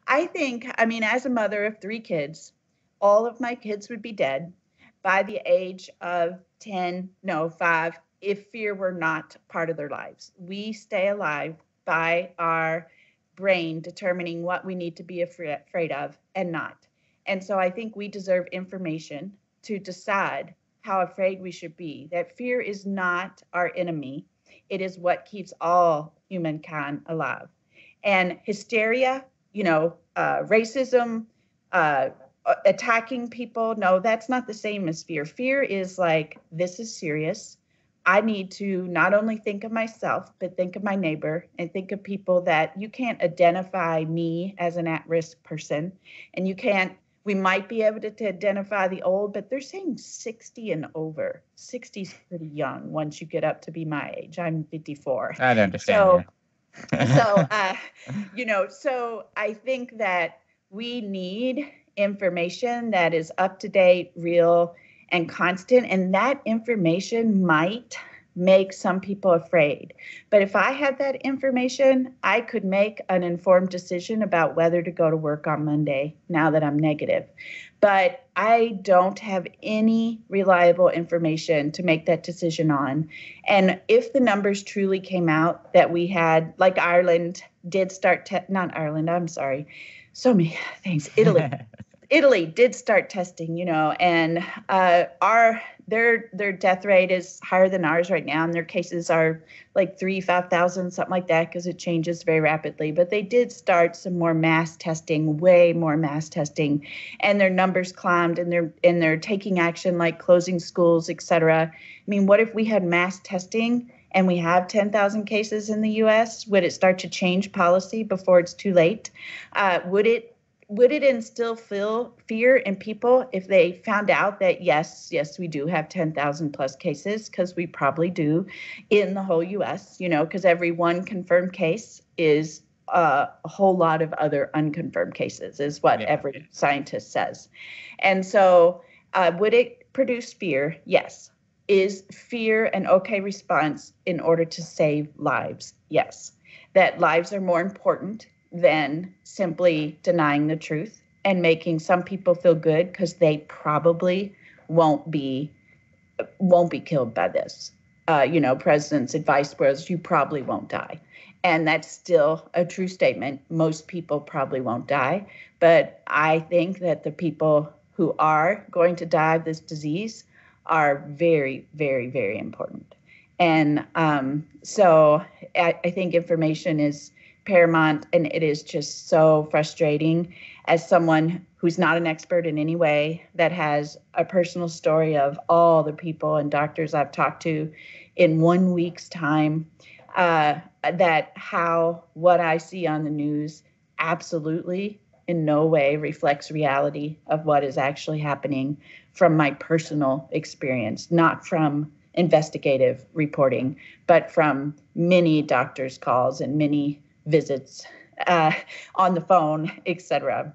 I think, I mean, as a mother of three kids, all of my kids would be dead by the age of 10, no, 5, if fear were not part of their lives. We stay alive by our brain determining what we need to be afraid of and not. And so I think we deserve information to decide how afraid we should be. That fear is not our enemy, it is what keeps all humankind alive. And hysteria, racism, uh, attacking people. No, that's not the same as fear. Fear is like, this is serious. I need to not only think of myself, but think of my neighbor and think of people that you can't identify me as an at-risk person. And you can't, we might be able to identify the old, but they're saying 60 and over. 60 is pretty young once you get up to be my age. I'm 54. I understand, So, yeah. so I think that we need information that is up to date, real, and constant. And that information might make some people afraid. But if I had that information, I could make an informed decision about whether to go to work on Monday now that I'm negative. But I don't have any reliable information to make that decision on. And if the numbers truly came out that we had, like Ireland did start, not Ireland, I'm sorry, so many things, Italy did start testing, and their death rate is higher than ours right now, and their cases are like 5,000, something like that, because it changes very rapidly. But they did start some more mass testing, way more mass testing, and their numbers climbed, and they're taking action like closing schools, et cetera. I mean, what if we had mass testing and we have 10,000 cases in the U.S.? Would it start to change policy before it's too late? Would it instill fear in people if they found out that, yes, we do have 10,000 plus cases, because we probably do in the whole U.S., because every one confirmed case is a whole lot of other unconfirmed cases, is what every scientist says. And so would it produce fear? Yes. Is fear an okay response in order to save lives? Yes. That lives are more important than simply denying the truth and making some people feel good because they probably won't be killed by this. President's advice was, you probably won't die. And that's still a true statement. Most people probably won't die. But I think that the people who are going to die of this disease are very, very, very important. And so I think information is paramount, and it is just so frustrating as someone who's not an expert in any way, that has a personal story of all the people and doctors I've talked to in 1 week's time, that what I see on the news absolutely in no way reflects reality of what is actually happening from my personal experience, not from investigative reporting, but from many doctors' calls and many visits on the phone, et cetera.